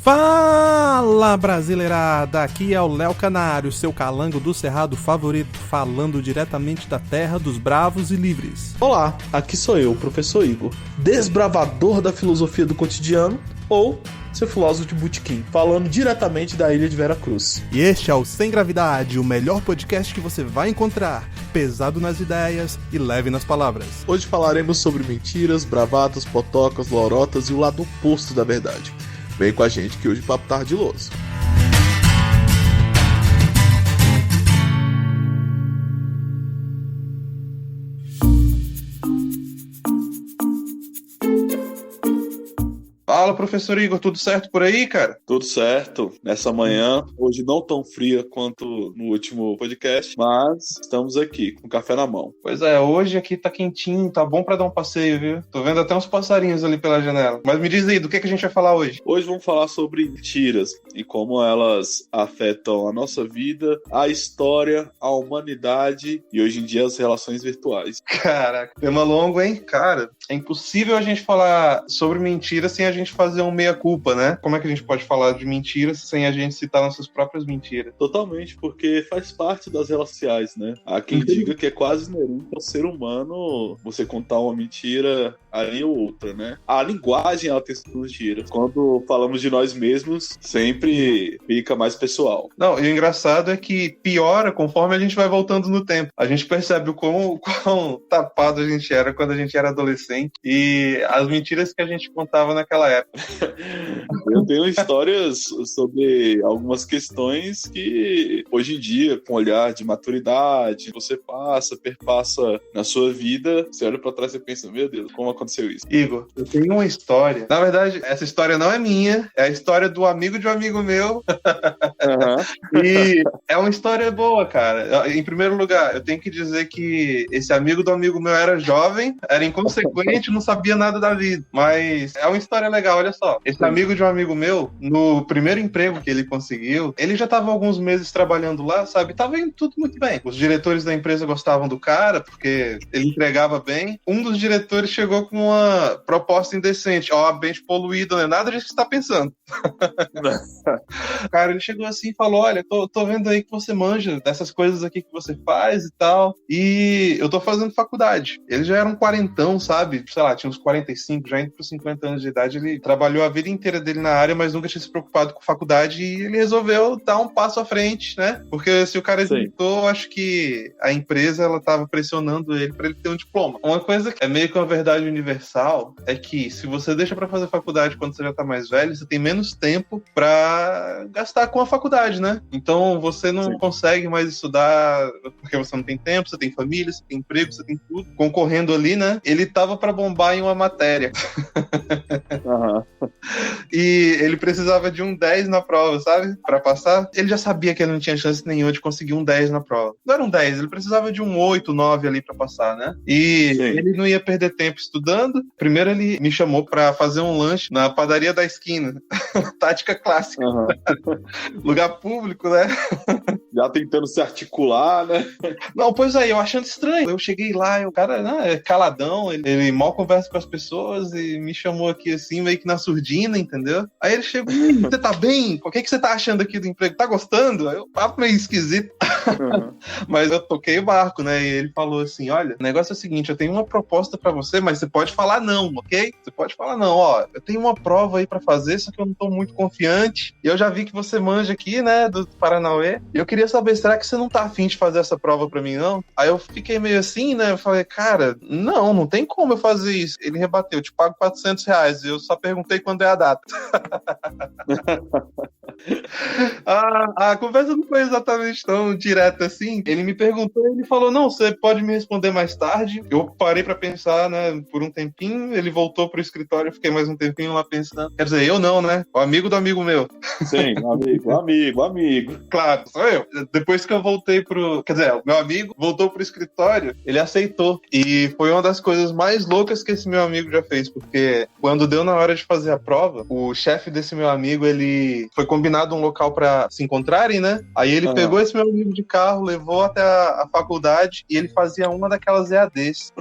Fala, brasileirada! Aqui é o Léo Canário, seu calango do cerrado favorito, falando diretamente da terra dos bravos e livres. Olá, aqui sou eu, o professor Igor, desbravador da filosofia do cotidiano, ou seu filósofo de botequim, falando diretamente da ilha de Vera Cruz. E este é o Sem Gravidade, o melhor podcast que você vai encontrar, pesado nas ideias e leve nas palavras. Hoje falaremos sobre mentiras, bravatas, potocas, lorotas e o lado oposto da verdade. Vem com a gente que hoje o papo tá ardiloso. Fala, professor Igor, tudo certo por aí, cara? Tudo certo. Nessa manhã, hoje não tão fria quanto no último podcast, mas estamos aqui, com café na mão. Pois é, hoje aqui tá quentinho, tá bom pra dar um passeio, viu? Tô vendo até uns passarinhos ali pela janela. Mas me diz aí, do que a gente vai falar hoje? Hoje vamos falar sobre mentiras e como elas afetam a nossa vida, a história, a humanidade e hoje em dia as relações virtuais. Caraca, tema longo, hein? Cara, é impossível a gente falar sobre mentiras sem a gente fazer um meia-culpa, né? Como é que a gente pode falar de mentiras sem a gente citar nossas próprias mentiras? Totalmente, porque faz parte das relações sociais, né? Há quem diga que é quase inerente ao ser humano você contar uma mentira ali ou outra, né? A linguagem ela tem suas mentiras. Quando falamos de nós mesmos, sempre fica mais pessoal. Não, e o engraçado é que piora conforme a gente vai voltando no tempo. A gente percebe o quão tapado a gente era quando a gente era adolescente e as mentiras que a gente contava naquela época. Eu tenho histórias sobre algumas questões que hoje em dia, com olhar de maturidade, você perpassa na sua vida, você olha pra trás e pensa, meu Deus, como aconteceu isso? Igor, eu tenho uma história. Na verdade, essa história não é minha, é a história do amigo de um amigo meu. Uhum. E é uma história boa, cara. Em primeiro lugar, eu tenho que dizer que esse amigo do amigo meu era jovem, era inconsequente, não sabia nada da vida. Mas é uma história legal, olha só. Esse amigo de um amigo meu, no primeiro emprego que ele conseguiu, ele já estava alguns meses trabalhando lá, sabe? Tava indo tudo muito bem. Os diretores da empresa gostavam do cara, porque ele entregava bem. Um dos diretores chegou com uma proposta indecente. Ó, ambiente poluído, não é nada disso que você tá pensando. Cara, ele chegou assim e falou, olha, tô vendo aí que você manja dessas coisas aqui que você faz e tal, e eu tô fazendo faculdade. Ele já era um quarentão, sabe? Sei lá, tinha uns 45, já indo pros 50 anos de idade. Ele trabalhou a vida inteira dele na área, mas nunca tinha se preocupado com faculdade, e ele resolveu dar um passo à frente, né? Porque se o cara hesitou, acho que a empresa, ela tava pressionando ele pra ele ter um diploma. Uma coisa que é meio que uma verdade universal é que se você deixa pra fazer faculdade quando você já tá mais velho, você tem menos tempo pra gastar com a faculdade, né? Então você não consegue mais estudar porque você não tem tempo, você tem família, você tem emprego, você tem tudo concorrendo ali, né? Ele tava pra bombar em uma matéria. Uhum. E ele precisava de um 10 na prova, sabe? Pra passar. Ele já sabia que ele não tinha chance nenhuma de conseguir um 10 na prova. Não era um 10, ele precisava de um 8, 9 ali pra passar, né? E ele não ia perder tempo estudando. Primeiro ele me chamou pra fazer um lanche na padaria da esquina. Tática clássica. Uhum. Lugar público, né? Já tentando se articular, né? Não, pois aí, eu achando estranho. Eu cheguei lá, o cara é caladão, ele mal conversa com as pessoas e me chamou aqui assim, meio que na surdina, entendeu? Aí ele chegou, você tá bem? O que você tá achando aqui do emprego? Tá gostando? Aí o papo meio esquisito. Uhum. Mas eu toquei o barco, né? E ele falou assim, olha, o negócio é o seguinte, eu tenho uma proposta pra você, mas você pode falar não, ok? Você pode falar não, ó, eu tenho uma prova aí pra fazer, só que eu não tô muito confiante, e eu já vi que você manja aqui, né, do Paranauê, e eu queria saber, será que você não tá afim de fazer essa prova pra mim, não? Aí eu fiquei meio assim, né, eu falei, cara, não tem como eu fazer isso. Ele rebateu, eu te pago R$400, e eu só perguntei quando é a data. A conversa não foi exatamente tão direta assim. Ele me perguntou, ele falou, não, você pode me responder mais tarde. Eu parei pra pensar, né, por um tempinho. Ele voltou pro escritório, eu fiquei mais um tempinho lá pensando. Quer dizer, eu não, né? O amigo do amigo meu. Sim, amigo. Claro, sou eu. Depois que eu voltei quer dizer, o meu amigo voltou pro escritório, ele aceitou. E foi uma das coisas mais loucas que esse meu amigo já fez, porque quando deu na hora de fazer a prova, o chefe desse meu amigo, ele foi combinar combinado um local pra se encontrarem, né? Aí ele pegou esse meu amigo de carro, levou até a faculdade e ele fazia uma daquelas EADs.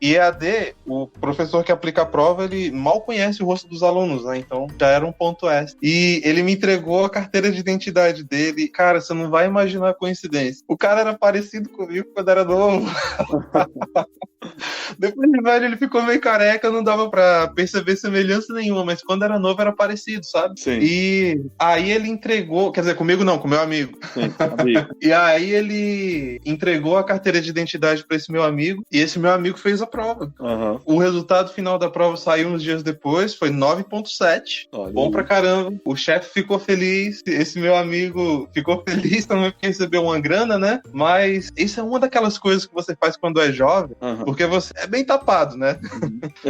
E EAD, o professor que aplica a prova, ele mal conhece o rosto dos alunos, né? Então já era um ponto extra. E ele me entregou a carteira de identidade dele. Cara, você não vai imaginar a coincidência. O cara era parecido comigo quando era novo. Depois de velho ele ficou meio careca, não dava pra perceber semelhança nenhuma, mas quando era novo era parecido, sabe? Sim. E aí ele entregou, quer dizer, comigo não, com meu amigo. Sim, amigo. E aí ele entregou a carteira de identidade pra esse meu amigo, e esse meu amigo fez a prova. O resultado final da prova saiu uns dias depois, foi 9.7. Bom pra caramba. O chefe ficou feliz, esse meu amigo ficou feliz também porque recebeu uma grana, né? Mas isso é uma daquelas coisas que você faz quando é jovem, porque você é bem tapado, né?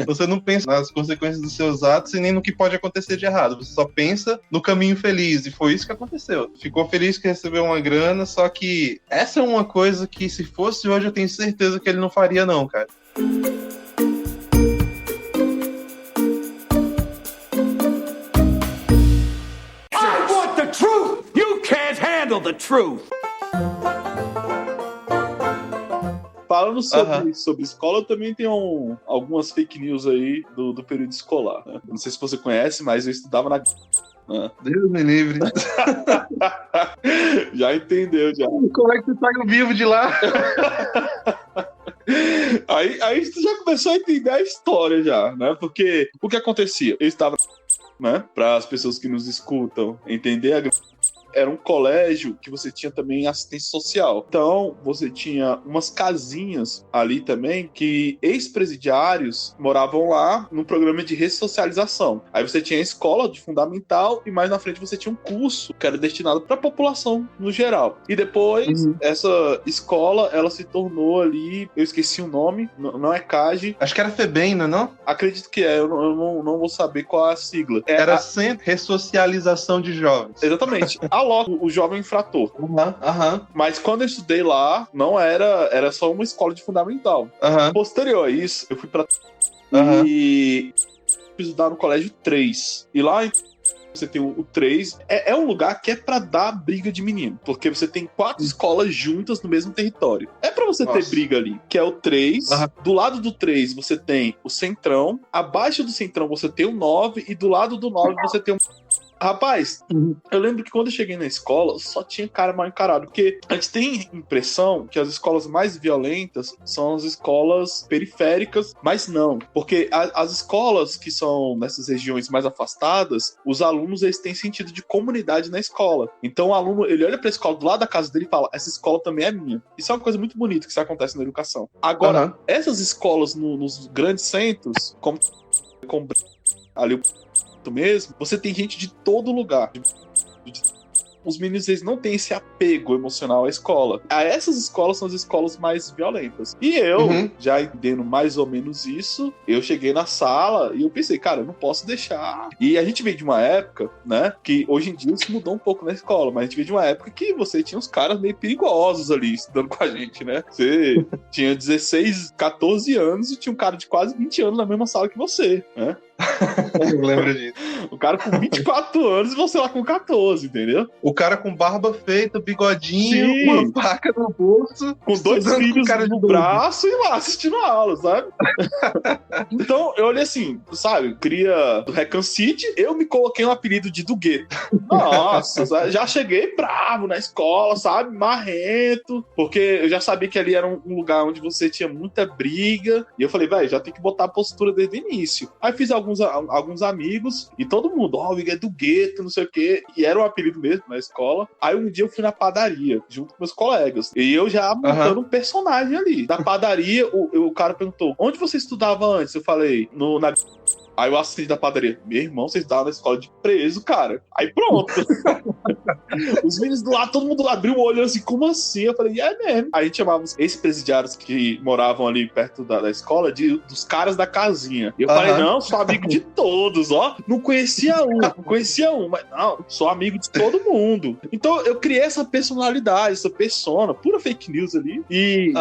Você não pensa nas consequências dos seus atos e nem no que pode acontecer de errado. Você só pensa no caminho feliz. E foi isso que aconteceu. Ficou feliz que recebeu uma grana, só que essa é uma coisa que se fosse hoje eu tenho certeza que ele não faria não, cara. I want the truth! You can't handle the truth! Falando sobre escola, eu também tenho algumas fake news aí do período escolar, né? Não sei se você conhece, mas eu estudava na... Deus me livre. Já entendeu, já. Como é que você saiu vivo de lá? Aí tu já começou a entender a história já, né? Porque o que acontecia? Eu estava, né? Para as pessoas que nos escutam entender era um colégio que você tinha também assistência social. Então, você tinha umas casinhas ali também que ex-presidiários moravam lá no programa de ressocialização. Aí você tinha a escola de fundamental e mais na frente você tinha um curso que era destinado para a população no geral. E depois, essa escola, ela se tornou ali, eu esqueci o nome, não é CAGE. Acho que era FEBEM, não? Acredito que eu não vou saber qual é a sigla. Era Centro Ressocialização de Jovens. Exatamente. O jovem infrator. Mas quando eu estudei lá, não era só uma escola de fundamental. Posterior a isso, eu fui pra... E estudar no colégio 3. E lá você tem o 3. É um lugar que é pra dar briga de menino. Porque você tem 4 escolas juntas no mesmo território. É pra você ter briga ali. Que é o 3. Do lado do 3 você tem o Centrão. Abaixo do Centrão você tem o 9. E do lado do 9 você tem o... Rapaz, eu lembro que quando eu cheguei na escola, só tinha cara mal encarado, porque a gente tem impressão que as escolas mais violentas são as escolas periféricas, mas não, porque as escolas que são nessas regiões mais afastadas, os alunos eles têm sentido de comunidade na escola. Então o aluno, ele olha pra escola do lado da casa dele e fala, essa escola também é minha. Isso é uma coisa muito bonita que isso acontece na educação. Agora, essas escolas nos grandes centros, como ali mesmo, você tem gente de todo lugar. Os meninos, eles não têm esse apego emocional à escola. Essas escolas são as escolas mais violentas. E eu, já entendendo mais ou menos isso, eu cheguei na sala e eu pensei, cara, eu não posso deixar. E a gente veio de uma época, né, que hoje em dia isso mudou um pouco na escola, mas a gente veio de uma época que você tinha uns caras meio perigosos ali estudando com a gente, né? Você tinha 16, 14 anos e tinha um cara de quase 20 anos na mesma sala que você, né? Eu lembro disso. O cara com 24 anos e você lá com 14, entendeu? O cara com barba feita, bigodinho, uma faca no bolso, com 2 filhos no braço e lá assistindo a aula, sabe? Então eu olhei assim, sabe, cria do Recon City, eu me coloquei um apelido de do gueto. Nossa, já cheguei bravo na escola, sabe, marrento, porque eu já sabia que ali era um lugar onde você tinha muita briga, e eu falei, velho, já tem que botar a postura desde o início. Aí fiz alguns amigos, e todo mundo, o Igor é do gueto, não sei o quê, e era um apelido mesmo na escola. Aí um dia eu fui na padaria, junto com meus colegas, e eu já montando um personagem ali. Da padaria, o cara perguntou, onde você estudava antes? Eu falei, na... Aí o assistente da padaria, meu irmão, você estava na escola de preso, cara. Aí pronto. Os meninos do lado, todo mundo lá abriu o olho assim, como assim? Eu falei, é mesmo. Aí a gente chamava os ex-presidiários que moravam ali perto da escola dos caras da casinha. E eu falei, não, sou amigo de todos, ó. Não conhecia um, mas não, sou amigo de todo mundo. Então eu criei essa personalidade, essa persona, pura fake news ali. E.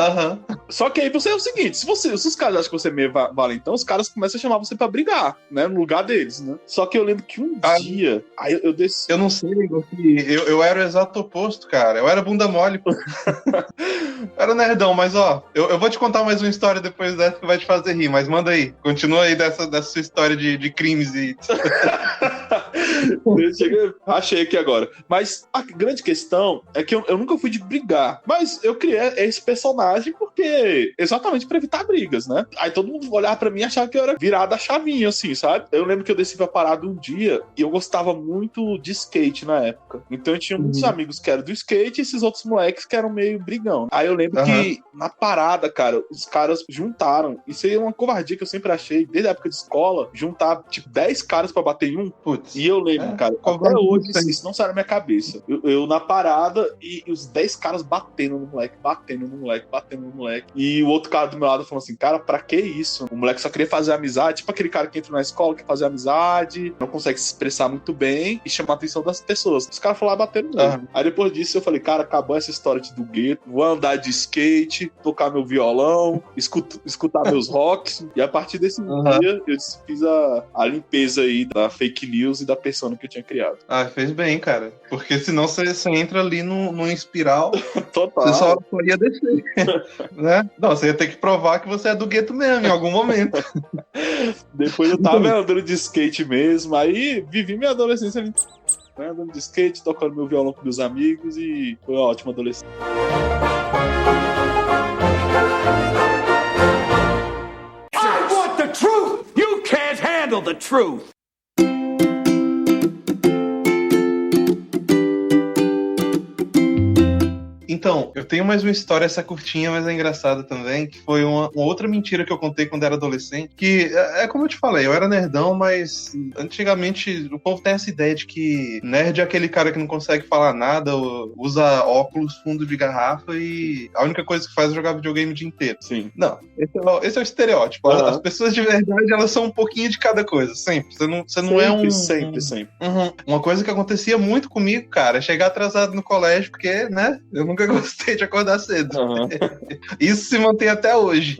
Só que aí você é o seguinte: se os caras acham que você é meio valentão, os caras começam a chamar você pra brigar. lá, né? No lugar deles, né? Só que eu lembro que um dia, aí eu desci. Eu não sei, eu era o exato oposto, cara. Eu era bunda mole, pô. Era nerdão, mas ó, eu vou te contar mais uma história depois dessa que vai te fazer rir, mas manda aí. Continua aí dessa sua história de crimes e... Achei aqui agora. Mas a grande questão é que eu nunca fui de brigar. Mas eu criei esse personagem porque... Exatamente pra evitar brigas, né? Aí todo mundo olhava pra mim e achava que eu era virado a chavinha, assim, sabe? Eu lembro que eu desci pra parada um dia e eu gostava muito de skate na época. Então eu tinha muitos amigos que eram do skate e esses outros moleques que eram meio brigão. Aí eu lembro que na parada, cara, os caras juntaram. Isso aí é uma covardia que eu sempre achei, desde a época de escola, juntar, tipo, 10 caras pra bater em um. Putz. E eu lembro, cara, até hoje isso não sai da minha cabeça. Eu na parada e os 10 caras batendo no moleque. E o outro cara do meu lado falou assim, cara, pra que isso? O moleque só queria fazer amizade, tipo aquele cara que entra na escola, que fazer amizade, não consegue se expressar muito bem e chamar a atenção das pessoas. Os caras foram lá batendo mesmo. Aí depois disso eu falei, cara, acabou essa história do gueto, vou andar de skate, tocar meu violão, escutar meus rocks, e a partir desse dia eu fiz a limpeza aí da fake news e da persona que eu tinha criado. Ah, fez bem, cara. Porque senão você entra ali num espiral. Total. Você só ia descer. Né? Não, você ia ter que provar que você é do gueto mesmo, em algum momento. Depois eu tava andando de skate mesmo, aí vivi minha adolescência ali, né, andando de skate, tocando meu violão com meus amigos e foi uma ótima adolescência. I want the truth! You can't handle the truth! Então, eu tenho mais uma história, essa curtinha, mas é engraçada também, que foi uma outra mentira que eu contei quando era adolescente, que é como eu te falei, eu era nerdão, mas antigamente o povo tem essa ideia de que nerd é aquele cara que não consegue falar nada, usa óculos fundo de garrafa e a única coisa que faz é jogar videogame o dia inteiro. Sim. Não, esse é o estereótipo. As pessoas de verdade, elas são um pouquinho de cada coisa, sempre. Você não é um... Sempre. Uma coisa que acontecia muito comigo, cara, é chegar atrasado no colégio, porque, né, eu nunca gostei de acordar cedo. Isso se mantém até hoje.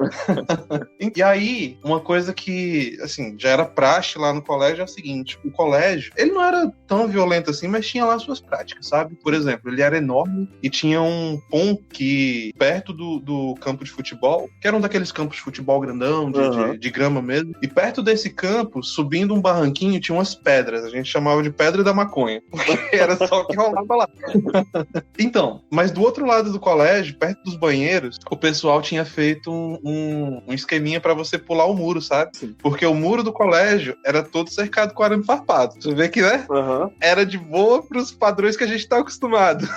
E aí, uma coisa que, assim, já era praxe lá no colégio é o seguinte, o colégio, ele não era tão violento assim, mas tinha lá suas práticas, sabe? Por exemplo, ele era enorme e tinha um ponto que, perto do campo de futebol, que era um daqueles campos de futebol grandão, de grama mesmo, e perto desse campo, subindo um barranquinho, tinha umas pedras, a gente chamava de Pedra da Maconha, porque era só o que rolava lá. Então, mas do outro lado do colégio, perto dos banheiros, o pessoal tinha feito um esqueminha pra você pular o muro, sabe? Porque o muro do colégio era todo cercado com arame farpado. Você vê que, né? Era de boa pros padrões que a gente tá acostumado.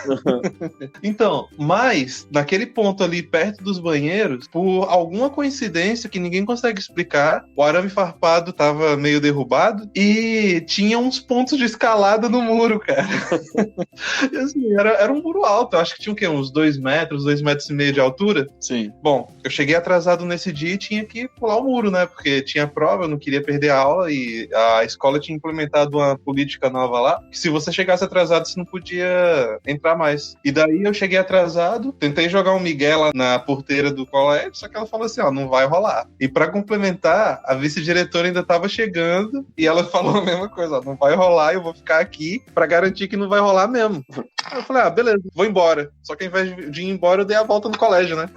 Então, mas, naquele ponto ali, perto dos banheiros, por alguma coincidência que ninguém consegue explicar, o arame farpado tava meio derrubado e tinha uns pontos de escalada no muro, cara. E assim, era um muro alto, eu acho que tinha o quê? Uns 2 metros, 2,5 metros de altura? Sim. Bom, eu cheguei atrasado nesse dia e tinha que pular o muro, né? Porque tinha prova, eu não queria perder a aula e a escola tinha implementado uma política nova lá, que se você chegasse atrasado, você não podia entrar mais. E daí eu cheguei atrasado, tentei jogar um migué lá na porteira do colégio, só que ela falou assim, ó, não vai rolar. E pra complementar, a vice-diretora ainda tava chegando e ela falou a mesma coisa, ó, não vai rolar, eu vou ficar aqui pra garantir que não vai rolar mesmo. Aí eu falei, ah, beleza, vou embora. Só que ao invés de ir embora, eu dei a volta no colégio, né?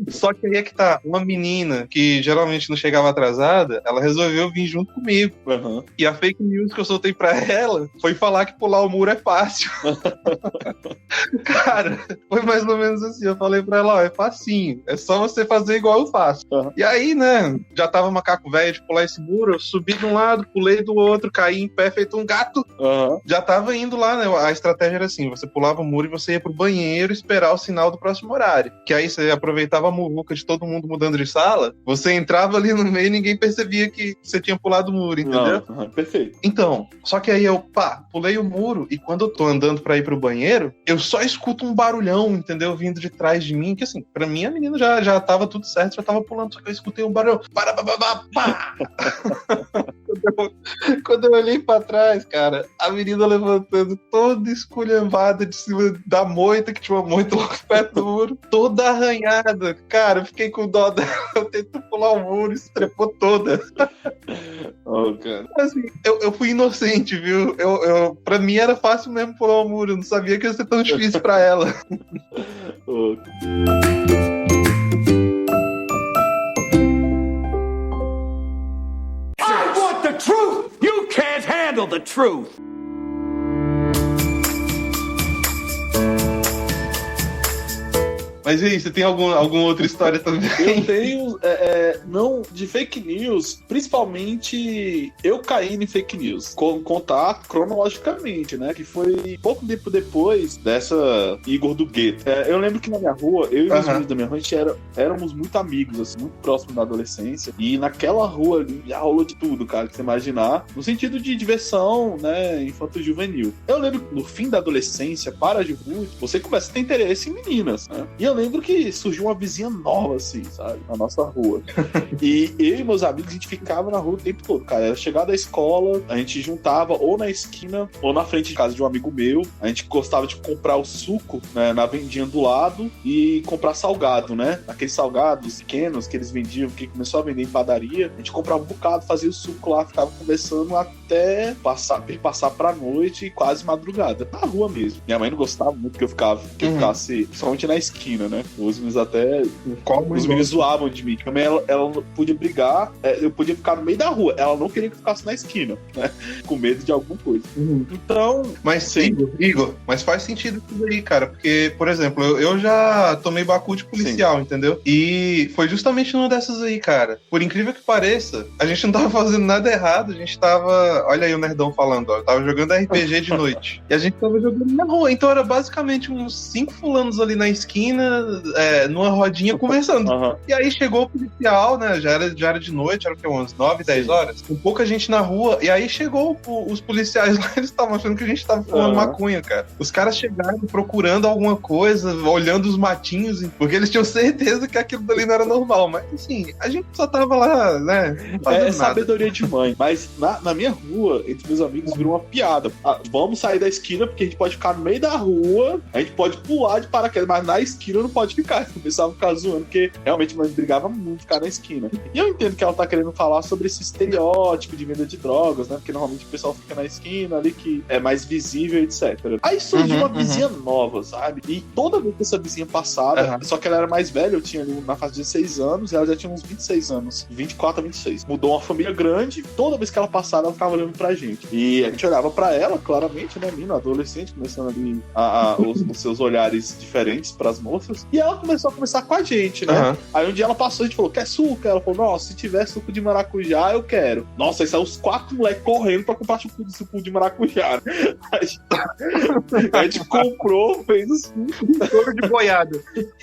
Só que aí é que tá, uma menina que geralmente não chegava atrasada, ela resolveu vir junto comigo. E a fake news que eu soltei pra ela foi falar que pular o muro é fácil. Cara, foi mais ou menos assim, eu falei pra ela, ó, é facinho, é só você fazer igual eu faço. E aí, né, já tava macaco velho de pular esse muro, eu subi de um lado, pulei do outro, caí em pé, feito um gato. Já tava indo lá, né, a estratégia era assim, você pulava o muro e você ia pro banheiro esperar o sinal do próximo horário. Que aí você aproveitava a muvuca de todo mundo mudando de sala, você entrava ali no meio e ninguém percebia que você tinha pulado o muro, entendeu? Perfeito. Então, só que aí eu, pulei o muro e quando eu tô andando pra ir pro banheiro, eu só escuto um barulhão, entendeu? Vindo de trás de mim, que assim, pra mim a menina já tava tudo certo, já tava pulando, só que eu escutei um barulhão. Quando eu olhei pra trás, cara, a menina levantando toda esculhambada de cima da moita, que tinha uma moita logo perto do muro, toda arranhada. Cara, eu fiquei com dó dela. Eu tentei pular o muro e se trepou toda. Oh, cara. Assim, eu fui inocente, viu? Pra mim era fácil mesmo pular o muro. Eu não sabia que ia ser tão difícil pra ela. Oh. I want the truth! You can't handle the truth! Mas e aí, você tem alguma outra história também? Eu tenho, não, de fake news, principalmente eu caí em fake news, contar cronologicamente, né, que foi pouco tempo depois dessa Igor do Gueto. Eu lembro que na minha rua, eu e os amigos da minha rua, a gente éramos muito amigos, assim, muito próximos da adolescência, e naquela rua ali já rolou de tudo, cara, que você imaginar, no sentido de diversão, né, infanto-juvenil. Eu lembro que no fim da adolescência, para a juventude, você começa a ter interesse em meninas, né, e eu lembro que surgiu uma vizinha nova, assim, sabe? Na nossa rua. E eu e meus amigos, a gente ficava na rua o tempo todo, cara. Era chegar da escola, a gente juntava ou na esquina ou na frente de casa de um amigo meu. A gente gostava de comprar o suco, né, na vendinha do lado e comprar salgado, né? Aqueles salgados pequenos que eles vendiam, que começou a vender em padaria. A gente comprava um bocado, fazia o suco lá, ficava conversando até passar pra noite e quase madrugada. Na rua mesmo. Minha mãe não gostava muito que eu ficasse, principalmente na esquina, né? Os meninos até. Os meninos zoavam de mim. Também ela não podia brigar, eu podia ficar no meio da rua. Ela não queria que eu ficasse na esquina, né? Com medo de alguma coisa. Então. Mas sim, Igor, mas faz sentido tudo aí, cara. Porque, por exemplo, eu já tomei bacu de policial, entendeu? E foi justamente numa dessas aí, cara. Por incrível que pareça, a gente não tava fazendo nada errado, a gente tava. Olha aí o nerdão falando, ó. Eu tava jogando RPG de noite. E a gente tava jogando na rua. Então era basicamente uns 5 fulanos ali na esquina, numa rodinha conversando. E aí chegou o policial, né? Já era de noite, era o que? Umas 9, 10 horas. Com pouca gente na rua. E aí chegou os policiais lá, eles estavam achando que a gente tava fumando maconha, cara. Os caras chegaram procurando alguma coisa, olhando os matinhos, porque eles tinham certeza que aquilo dali não era normal. Mas assim, a gente só tava lá, né? Não fazendo nada. Sabedoria de mãe. Mas na minha rua, entre meus amigos, virou uma piada. Vamos sair da esquina, porque a gente pode ficar no meio da rua, a gente pode pular de paraquedas, mas na esquina não pode ficar. Começava a ficar zoando, porque realmente a mãe brigava muito ficar na esquina. E eu entendo que ela tá querendo falar sobre esse estereótipo de venda de drogas, né? Porque normalmente o pessoal fica na esquina ali, que é mais visível, etc. Aí surgiu uma vizinha nova, sabe? E toda vez que essa vizinha passava, só que ela era mais velha, eu tinha ali na fase de 16 anos, e ela já tinha uns 26 anos, 24 a 26. Mudou uma família grande, toda vez que ela passava, ela ficava olhando pra gente. E a gente olhava pra ela, claramente, né? Menina, adolescente, começando ali os seus olhares diferentes pras moças. E ela começou a conversar com a gente, né? Aí um dia ela passou e a gente falou, quer suco? Ela falou, nossa, se tiver suco de maracujá, eu quero. Nossa, aí saiu os 4 moleques correndo pra comprar suco de maracujá. A gente comprou, fez o suco de boiada.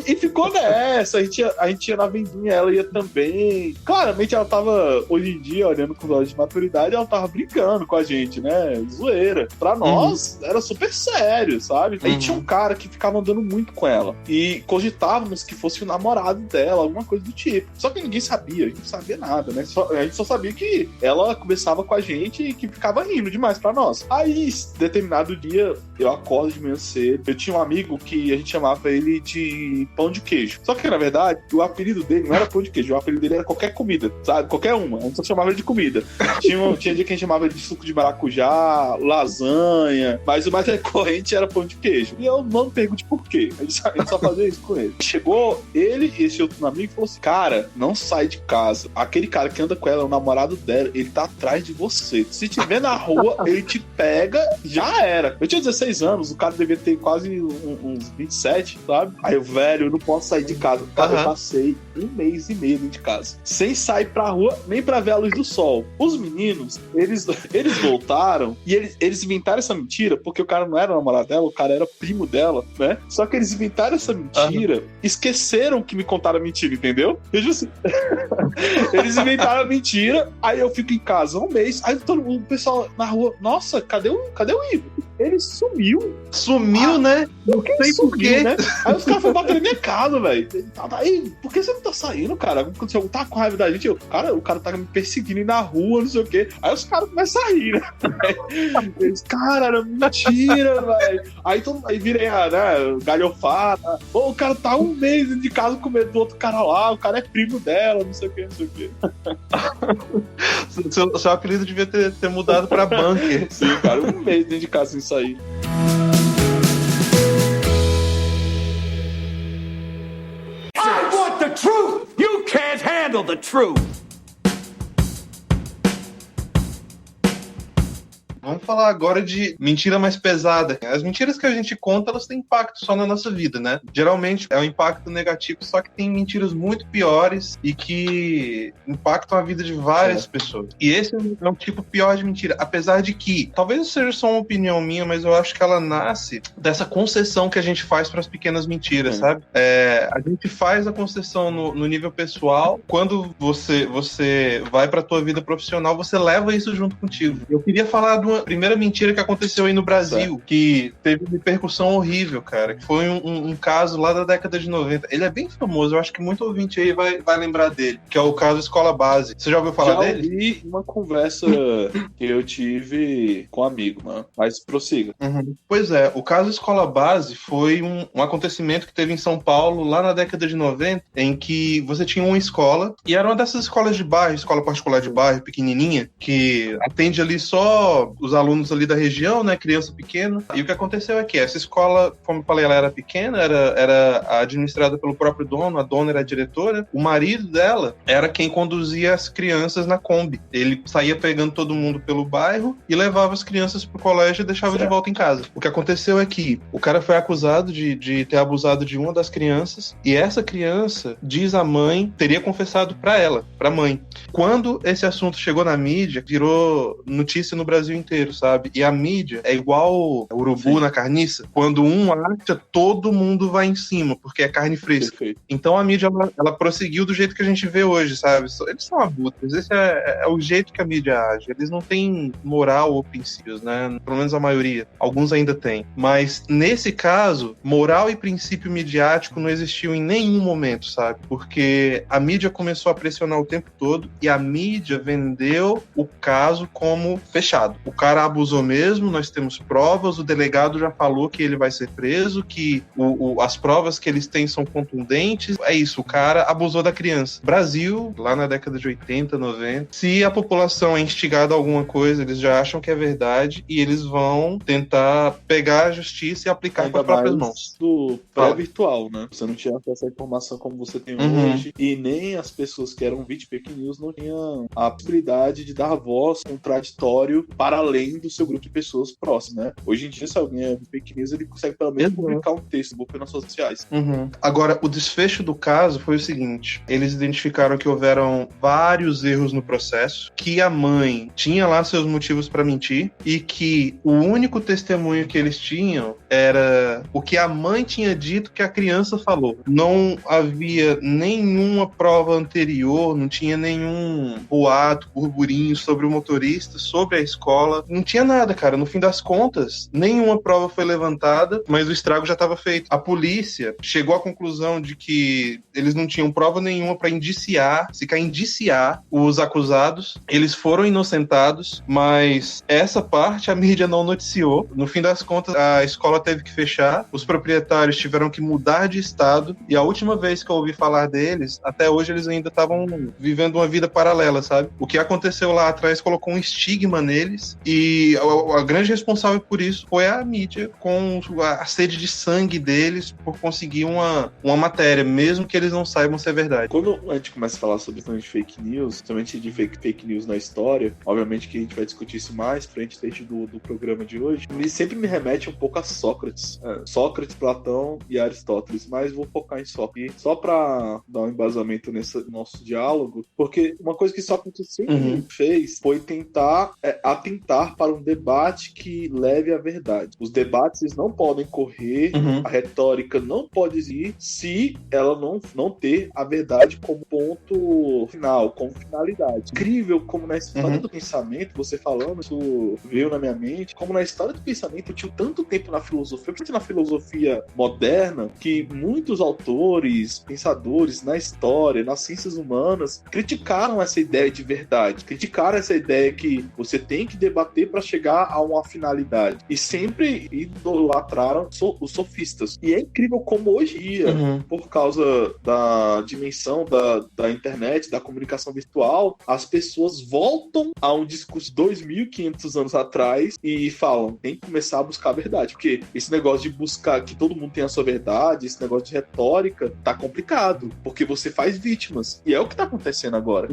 E ficou nessa. A gente ia na vendinha, ela ia também. Claramente ela tava, hoje em dia, olhando com os olhos de maturidade, ela tava brincando com a gente, né? Zoeira. Pra nós, era super sério, sabe? Aí tinha um cara que ficava andando muito com ela. E cogitávamos que fosse o namorado dela, alguma coisa do tipo. Só que ninguém sabia, a gente não sabia nada, né? A gente só sabia que ela conversava com a gente e que ficava rindo demais pra nós. Aí, determinado dia, eu acordo de manhã cedo. Eu tinha um amigo que a gente chamava ele de pão de queijo. Só que, na verdade, o apelido dele não era pão de queijo, o apelido dele era qualquer comida, sabe? Qualquer uma. A gente só chamava ele de comida. Tinha dia que a gente chamava ele de suco de maracujá, lasanha, mas o mais recorrente era pão de queijo. E eu não me pergunte por quê. A gente só fazia isso com ele. Chegou ele e esse outro amigo e falou assim, cara, não sai de casa. Aquele cara que anda com ela, o namorado dela, ele tá atrás de você. Se te ver na rua, ele te pega, já era. Eu tinha 16 anos, o cara devia ter quase uns 27, sabe? Aí eu, velho, eu não posso sair de casa. Cara, eu passei 1 mês e meio dentro de casa, sem sair pra rua, nem pra ver a luz do sol. Os meninos, eles voltaram e eles inventaram essa mentira, porque o cara não era namorado dela, o cara era primo dela, né? Só que eles inventaram essa mentira, esqueceram que me contaram a mentira, entendeu? Eles inventaram a mentira, aí eu fico em casa 1 mês, aí todo mundo, o pessoal na rua, nossa, cadê o Igor? Ele sumiu. Sumiu, né? Não sei porquê. Né? Aí os caras foram bater na minha casa, velho. Aí, por que você não tá saindo, cara? Quando você tá com raiva da gente, o cara tá me perseguindo na rua, não sei o quê. Aí os caras começam a rir, né? Eles, cara, era mentira, velho. Aí virei, né, galhofada. Pô, o cara tá um mês dentro de casa com medo do outro cara lá, o cara é primo dela, não sei o quê, não sei o quê. Seu apelido devia ter mudado pra bunker. Sim, cara, um mês dentro de casa sem sair. I want the truth! You can't handle the truth! Vamos falar agora de mentira mais pesada. As mentiras que a gente conta, elas têm impacto só na nossa vida, né? Geralmente é um impacto negativo, só que tem mentiras muito piores e que impactam a vida de várias pessoas. E esse é um tipo pior de mentira. Apesar de que, talvez seja só uma opinião minha, mas eu acho que ela nasce dessa concessão que a gente faz para as pequenas mentiras, sabe? A gente faz a concessão no nível pessoal. Quando você vai para a tua vida profissional, você leva isso junto contigo. Eu queria falar de uma primeira mentira que aconteceu aí no Brasil, que teve uma repercussão horrível, cara, que foi um caso lá da década de 90. Ele é bem famoso, eu acho que muito ouvinte aí vai lembrar dele, que é o caso Escola Base. Você já ouviu falar dele? Já ouvi uma conversa que eu tive com um amigo, mano. Mas prossiga. Pois é, o caso Escola Base foi um acontecimento que teve em São Paulo, lá na década de 90, em que você tinha uma escola, e era uma dessas escolas de bairro, escola particular de bairro, pequenininha, que atende ali só os alunos ali da região, né, criança pequena. E o que aconteceu é que essa escola, como eu falei, ela era pequena, era administrada pelo próprio dono, a dona era a diretora. O marido dela era quem conduzia as crianças na Kombi. Ele saía pegando todo mundo pelo bairro e levava as crianças pro colégio e deixava de volta em casa. O que aconteceu é que o cara foi acusado de ter abusado de uma das crianças, e essa criança, diz a mãe, teria confessado pra mãe. Quando esse assunto chegou na mídia, virou notícia no Brasil inteiro, sabe? E a mídia é igual urubu na carniça. Quando um acha, todo mundo vai em cima, porque é carne fresca. Perfeito. Então a mídia, ela prosseguiu do jeito que a gente vê hoje, sabe? Eles são abutres. Esse é o jeito que a mídia age. Eles não têm moral ou princípios, né? Pelo menos a maioria. Alguns ainda têm. Mas, nesse caso, moral e princípio midiático não existiu em nenhum momento, sabe? Porque a mídia começou a pressionar o tempo todo e a mídia vendeu o caso como fechado. O cara abusou mesmo, nós temos provas, o delegado já falou que ele vai ser preso, que as provas que eles têm são contundentes. É isso, o cara abusou da criança. Brasil, lá na década de 80, 90, se a população é instigada a alguma coisa, eles já acham que é verdade e eles vão tentar pegar a justiça e aplicar com as próprias mãos. Do pré-virtual, né? Você não tinha acesso à informação como você tem hoje, e nem as pessoas que eram vítimas de fake news não tinham a possibilidade de dar voz contraditório para além do seu grupo de pessoas próximas, né? Hoje em dia, se alguém é fake news, ele consegue pelo menos publicar um texto nas suas sociais. Agora, o desfecho do caso foi o seguinte: eles identificaram que houveram vários erros no processo, que a mãe tinha lá seus motivos para mentir e que o único testemunho que eles tinham era o que a mãe tinha dito que a criança falou. Não havia nenhuma prova anterior, não tinha nenhum boato, burburinho sobre o motorista, sobre a escola. Não tinha nada, cara. No fim das contas, nenhuma prova foi levantada, mas o estrago já estava feito. A polícia chegou à conclusão de que eles não tinham prova nenhuma para indiciar os acusados. Eles foram inocentados, mas essa parte a mídia não noticiou. No fim das contas, a escola teve que fechar, os proprietários tiveram que mudar de estado, e a última vez que eu ouvi falar deles, até hoje eles ainda estavam vivendo uma vida paralela, sabe? O que aconteceu lá atrás colocou um estigma neles, e a grande responsável por isso foi a mídia, com a sede de sangue deles por conseguir uma matéria, mesmo que eles não saibam se é verdade. Quando a gente começa a falar sobre de fake news, principalmente de fake news na história, obviamente que a gente vai discutir isso mais frente do programa de hoje, sempre me remete um pouco a Sócrates. Sócrates, Platão e Aristóteles, mas vou focar em Sócrates, só para dar um embasamento nesse nosso diálogo, porque uma coisa que Sócrates sempre fez foi tentar atentar para um debate que leve à verdade. Os debates não podem correr, a retórica não pode ir se ela não ter a verdade como ponto final, como finalidade. Incrível como na história do pensamento, você falando, isso veio na minha mente, como na história do pensamento eu tinha tanto tempo na filosofia, porque na filosofia moderna, que muitos autores, pensadores na história, nas ciências humanas, criticaram essa ideia de verdade, criticaram essa ideia que você tem que debater para chegar a uma finalidade, e sempre idolatraram os sofistas. E é incrível como hoje em dia, por causa da dimensão da internet, da comunicação virtual, as pessoas voltam a um discurso de 2.500 anos atrás e falam, tem que começar a buscar a verdade, porque esse negócio de buscar que todo mundo tenha a sua verdade, esse negócio de retórica, tá complicado, porque você faz vítimas, e é o que tá acontecendo agora.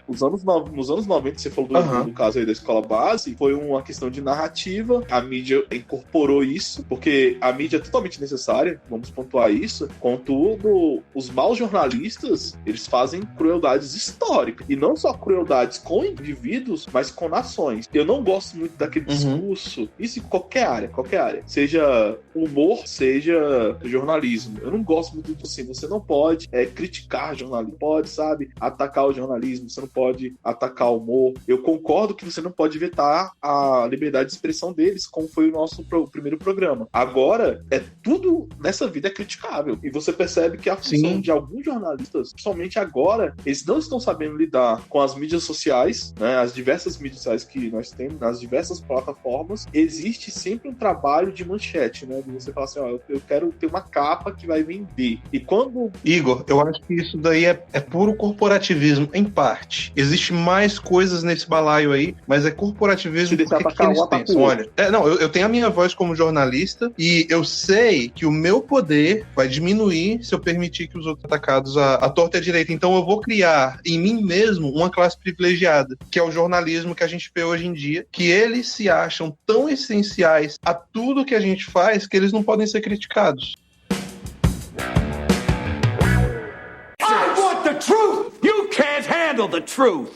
Nos anos 90, você falou do caso aí da escola base, foi uma questão de narrativa, a mídia incorporou isso, porque a mídia é totalmente necessária, vamos pontuar isso, contudo, os maus jornalistas, eles fazem crueldades históricas, e não só crueldades com indivíduos, mas com nações. Eu não gosto muito daquele discurso, isso em qualquer área, seja humor, seja jornalismo. Eu não gosto muito disso assim, você não pode criticar jornalismo, pode, sabe, atacar o jornalismo, você não pode atacar o humor. Eu concordo que você não pode vetar a liberdade de expressão deles, como foi o nosso primeiro programa. Agora, tudo nessa vida é criticável, e você percebe que a função de alguns jornalistas, principalmente agora, eles não estão sabendo lidar com as mídias sociais, né, as diversas mídias sociais que nós temos, nas diversas plataformas, existe sempre um trabalho de manchete, né, de você falar assim, eu quero ter uma capa que vai vender. E quando... Igor, eu acho que isso daí é puro corporativismo, em parte. Existe mais coisas nesse balaio aí, mas é corporativismo porque eles pensam. Olha, eu tenho a minha voz como jornalista e eu sei que o meu poder vai diminuir se eu permitir que os outros atacados à torta e à direita. Então eu vou criar em mim mesmo uma classe privilegiada, que é o jornalismo que a gente vê hoje em dia, que eles se acham tão essenciais a tudo que a gente faz que eles não podem ser criticados. I want the truth! You can't handle the truth!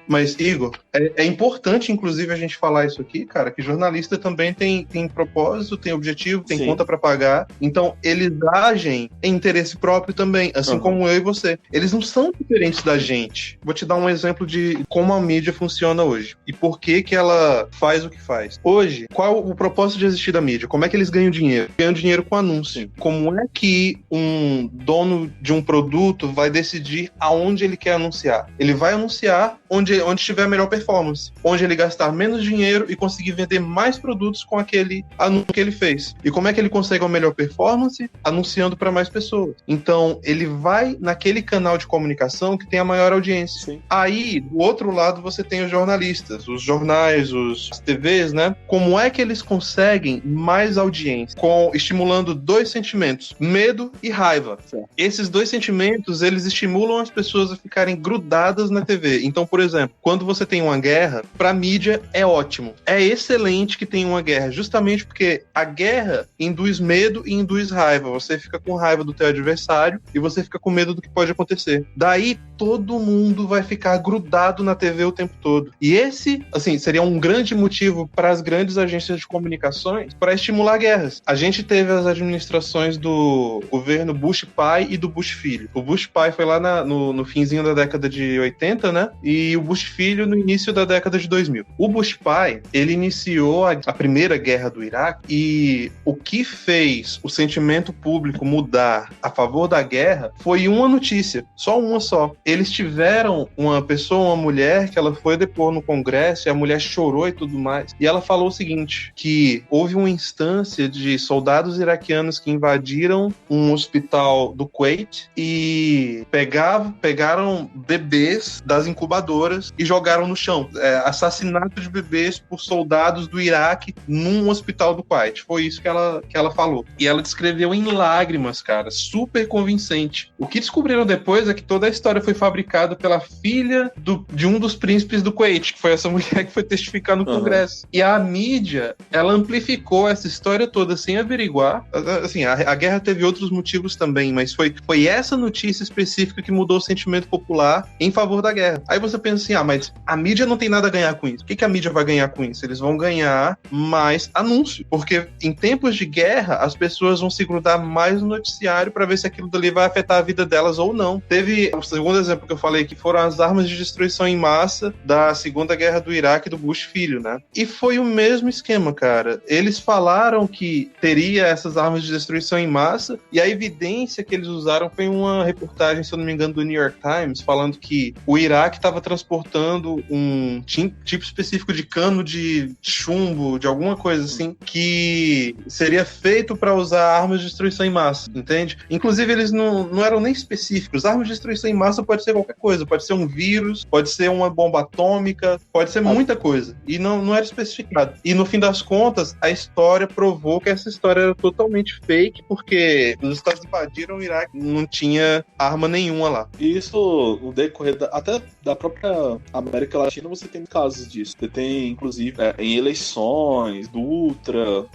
Mas, Igor, é importante, inclusive, a gente falar isso aqui, cara, que jornalista também tem propósito, tem objetivo, tem conta pra pagar. Então, eles agem em interesse próprio também, assim como eu e você. Eles não são diferentes da gente. Vou te dar um exemplo de como a mídia funciona hoje e por que ela faz o que faz. Hoje, qual o propósito de existir da mídia? Como é que eles ganham dinheiro? Ganham dinheiro com anúncio. Como é que um dono de um produto vai decidir aonde ele quer anunciar? Ele vai anunciar onde tiver a melhor performance, onde ele gastar menos dinheiro e conseguir vender mais produtos com aquele anúncio que ele fez. E como é que ele consegue uma melhor performance? Anunciando para mais pessoas. Então, ele vai naquele canal de comunicação que tem a maior audiência. Sim. Aí, do outro lado, você tem os jornalistas, os jornais, as TVs, né? Como é que eles conseguem mais audiência? Estimulando dois sentimentos, medo e raiva. Certo. Esses dois sentimentos, eles estimulam as pessoas a ficarem grudadas na TV. Então, por exemplo, quando você tem uma guerra, pra mídia é ótimo. É excelente que tenha uma guerra, justamente porque a guerra induz medo e induz raiva. Você fica com raiva do teu adversário e você fica com medo do que pode acontecer. Daí, todo mundo vai ficar grudado na TV o tempo todo. E esse, assim, seria um grande motivo para as grandes agências de comunicações para estimular guerras. A gente teve as administrações do governo Bush pai e do Bush filho. O Bush pai foi lá no finzinho da década de 80, né? E o Bush filho no início da década de 2000. O Bush pai, ele iniciou a primeira guerra do Iraque e o que fez o sentimento público mudar a favor da guerra foi uma notícia, só uma só. Eles tiveram uma mulher, que ela foi depor no Congresso e a mulher chorou e tudo mais. E ela falou o seguinte, que houve uma instância de soldados iraquianos que invadiram um hospital do Kuwait e pegaram bebês das incubadoras bebês e jogaram no chão. Assassinato de bebês por soldados do Iraque num hospital do Kuwait. Foi isso que ela falou. E ela descreveu em lágrimas, cara, super convincente. O que descobriram depois é que toda a história foi fabricada pela filha de um dos príncipes do Kuwait, que foi essa mulher que foi testificar no Congresso. E a mídia, ela amplificou essa história toda sem averiguar. Assim, a guerra teve outros motivos também, mas foi essa notícia específica que mudou o sentimento popular em favor da guerra. Aí você pensa assim, mas a mídia não tem nada a ganhar com isso. O que a mídia vai ganhar com isso? Eles vão ganhar mais anúncio, porque em tempos de guerra, as pessoas vão se grudar mais no noticiário para ver se aquilo dali vai afetar a vida delas ou não. Teve o segundo exemplo que eu falei, que foram as armas de destruição em massa da Segunda Guerra do Iraque do Bush filho, né? E foi o mesmo esquema, cara. Eles falaram que teria essas armas de destruição em massa, e a evidência que eles usaram foi uma reportagem, se eu não me engano, do New York Times, falando que o Iraque estava transportando um tipo específico de cano de chumbo, de alguma coisa assim, que seria feito para usar armas de destruição em massa, entende? Inclusive, eles não eram nem específicos. Armas de destruição em massa pode ser qualquer coisa, pode ser um vírus, pode ser uma bomba atômica, pode ser muita coisa. E não era especificado. E no fim das contas, a história provou que essa história era totalmente fake, porque os Estados invadiram o Iraque, não tinha arma nenhuma lá. Isso, no decorrer até da própria América Latina, você tem casos disso. Você tem, inclusive, em eleições, Dutra,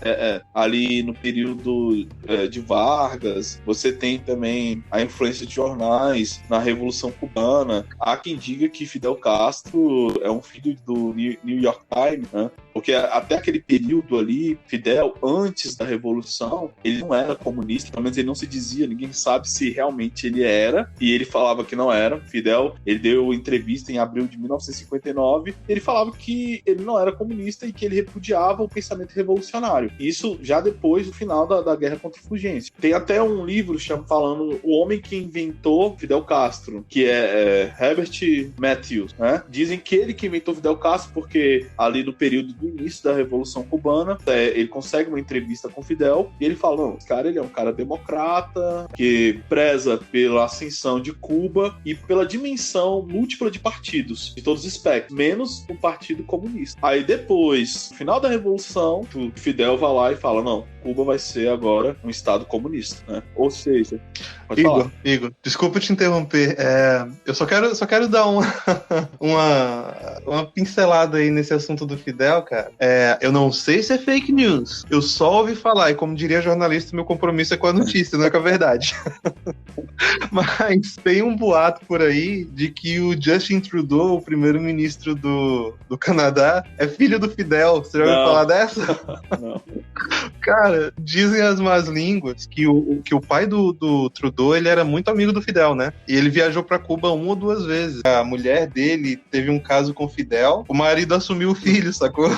ali no período de Vargas, você tem também a influência de jornais na Revolução Cubana. Há quem diga que Fidel Castro é um filho do New York Times, né? Porque até aquele período ali, Fidel, antes da Revolução, ele não era comunista, pelo menos ele não se dizia, ninguém sabe se realmente ele era, e ele falava que não era. Fidel, ele deu entrevista em abril de 1959, ele falava que ele não era comunista e que ele repudiava o pensamento revolucionário. Isso já depois do final da guerra contra o Fulgêncio. Tem até um livro falando o homem que inventou Fidel Castro, que é Herbert Matthews, né? Dizem que ele que inventou Fidel Castro porque ali no período do início da Revolução Cubana, ele consegue uma entrevista com Fidel e ele fala, não, esse cara ele é um cara democrata, que preza pela ascensão de Cuba e pela dimensão múltipla de partidos, de todos os espectros, menos o Partido Comunista. Aí depois, no final da Revolução, o Fidel vai lá e fala, não, Cuba vai ser agora um estado comunista, né? Ou seja, pode falar. Igor, desculpa te interromper. Eu só quero dar uma pincelada aí nesse assunto do Fidel, cara. Eu não sei se é fake news. Eu só ouvi falar, e como diria jornalista, meu compromisso é com a notícia, não é com a verdade. Mas tem um boato por aí de que o Justin Trudeau, o primeiro-ministro do Canadá, é filho do Fidel. Você já ouviu falar dessa? Não. Cara, dizem as más línguas que o pai do Trudeau, ele era muito amigo do Fidel, né? E ele viajou pra Cuba 1 ou 2 vezes. A mulher dele teve um caso com o Fidel, o marido assumiu o filho, sacou?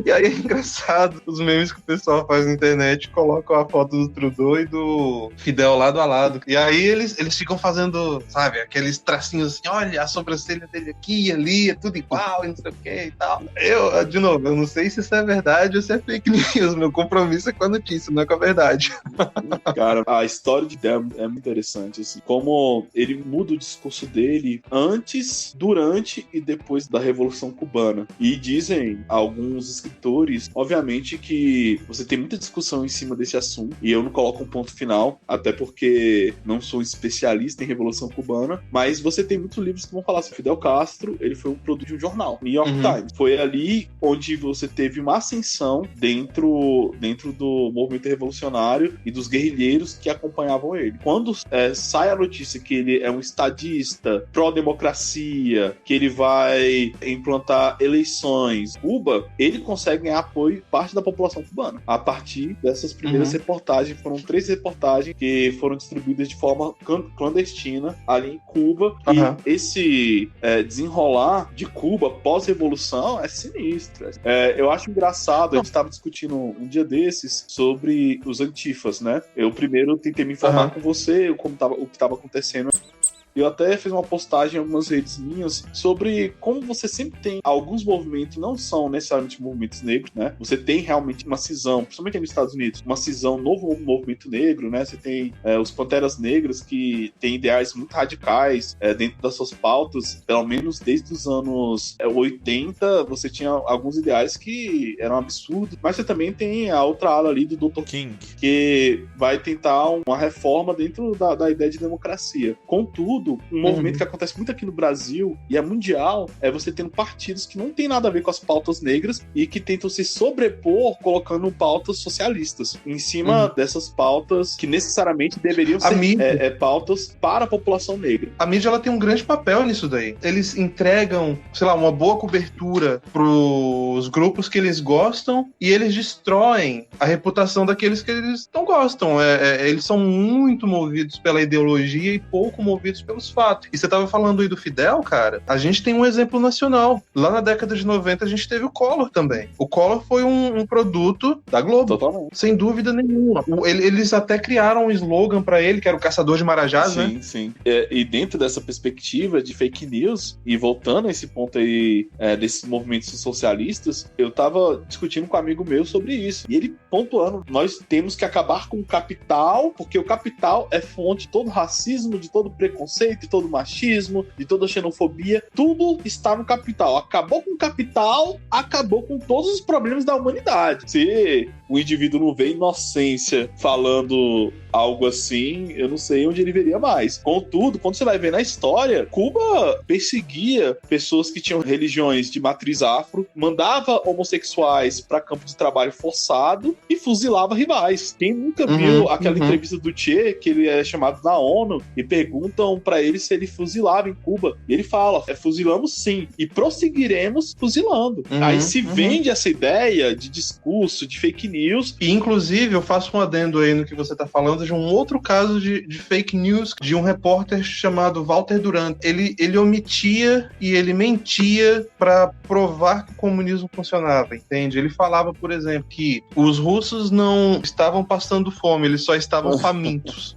E aí é engraçado, os memes que o pessoal faz na internet colocam a foto do Trudeau e do Fidel lado a lado. E aí eles ficam fazendo, sabe, aqueles tracinhos assim, olha, a sobrancelha dele aqui e ali, é tudo igual, e não sei o que e tal. De novo, eu não sei se isso é verdade ou se é fake news, meu compromisso é com a notícia, não é com a verdade. Cara, a história de Fidel é muito interessante, assim, como ele muda o discurso dele antes, durante e depois da Revolução Cubana. E dizem alguns escritores, obviamente, que você tem muita discussão em cima desse assunto, e eu não coloco um ponto final, até porque não sou especialista em Revolução Cubana, mas você tem muitos livros que vão falar assim, Fidel Castro, ele foi um produto de um jornal, New York Times. Foi ali onde você teve uma ascensão dentro do movimento revolucionário e dos guerrilheiros que acompanhavam ele. Quando sai a notícia que ele é um estadista, pró-democracia, que ele vai implantar eleições em Cuba, ele consegue ganhar apoio de parte da população cubana. A partir dessas primeiras reportagens, foram 3 reportagens que foram distribuídas de forma clandestina ali em Cuba. E esse desenrolar de Cuba pós-revolução é sinistro. Eu acho engraçado, a gente estava discutindo um dia desses sobre os antifas, né? Eu primeiro tentei me informar com você, o que estava acontecendo. Eu até fiz uma postagem em algumas redes minhas sobre como você sempre tem alguns movimentos, não são necessariamente movimentos negros, né? Você tem realmente uma cisão, principalmente nos Estados Unidos, uma cisão, novo movimento negro, né? Você tem os Panteras Negras que têm ideais muito radicais dentro das suas pautas, pelo menos desde os anos 80, você tinha alguns ideais que eram absurdos, mas você também tem a outra ala ali do Dr. King, que vai tentar uma reforma dentro da ideia de democracia. Contudo, um movimento que acontece muito aqui no Brasil e é mundial, é você tendo partidos que não tem nada a ver com as pautas negras e que tentam se sobrepor colocando pautas socialistas em cima dessas pautas que necessariamente deveriam ser pautas para a população negra. A mídia, ela tem um grande papel nisso daí. Eles entregam, sei lá, uma boa cobertura pros grupos que eles gostam e eles destroem a reputação daqueles que eles não gostam. Eles são muito movidos pela ideologia e pouco movidos pelos fatos. E você tava falando aí do Fidel, cara, a gente tem um exemplo nacional. Lá na década de 90 a gente teve o Collor também. O Collor foi um produto da Globo. Totalmente. Sem dúvida nenhuma. Eles até criaram um slogan pra ele, que era o Caçador de Marajás, né? Sim, sim. E dentro dessa perspectiva de fake news, e voltando a esse ponto aí desses movimentos socialistas, eu tava discutindo com um amigo meu sobre isso. E ele pontuando, nós temos que acabar com o capital, porque o capital é fonte de todo racismo, de todo preconceito, de todo machismo, de toda xenofobia. Tudo está no capital. Acabou com o capital, acabou com todos os problemas da humanidade. Se o indivíduo não vê inocência falando algo assim, eu não sei onde ele veria mais. Contudo, quando você vai ver na história, Cuba perseguia pessoas que tinham religiões de matriz afro, mandava homossexuais para campo de trabalho forçado e fuzilava rivais. Quem nunca viu aquela entrevista do Che, que ele é chamado na ONU, e perguntam para ele se ele fuzilava em Cuba. E ele fala, fuzilamos sim, e prosseguiremos fuzilando. Aí se vende essa ideia de discurso, de fake news. E inclusive, eu faço um adendo aí no que você tá falando de um outro caso de fake news de um repórter chamado Walter Durant. Ele omitia e ele mentia para provar que o comunismo funcionava, entende? Ele falava, por exemplo, que os russos não estavam passando fome, eles só estavam famintos.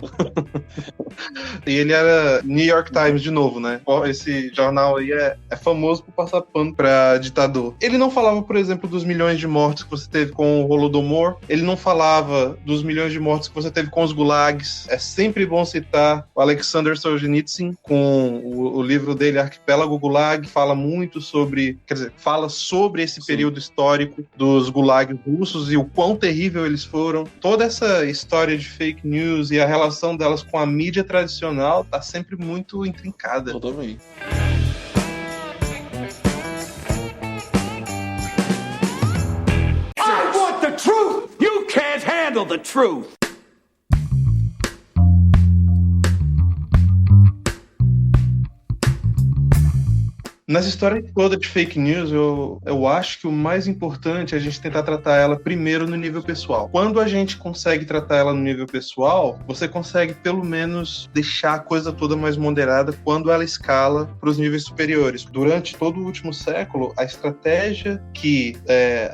E ele era New York Times de novo, né? Esse jornal aí é famoso por passar pano pra ditador. Ele não falava, por exemplo, dos milhões de mortes que você teve com o Holodomor. Ele não falava dos milhões de mortes que você teve com os gulags. É sempre bom citar o Alexander Solzhenitsyn com o livro dele, Arquipélago Gulag, fala muito sobre, fala sobre esse período histórico dos gulags russos e o quão terrível eles foram. Toda essa história de fake news e a relação delas com a mídia tradicional tá sempre muito intrincada. Totalmente. I want the truth! You can't handle the truth! Nessa história toda de fake news, eu acho que o mais importante é a gente tentar tratar ela primeiro no nível pessoal. Quando a gente consegue tratar ela no nível pessoal, você consegue pelo menos deixar a coisa toda mais moderada quando ela escala para os níveis superiores. Durante todo o último século, a estratégia que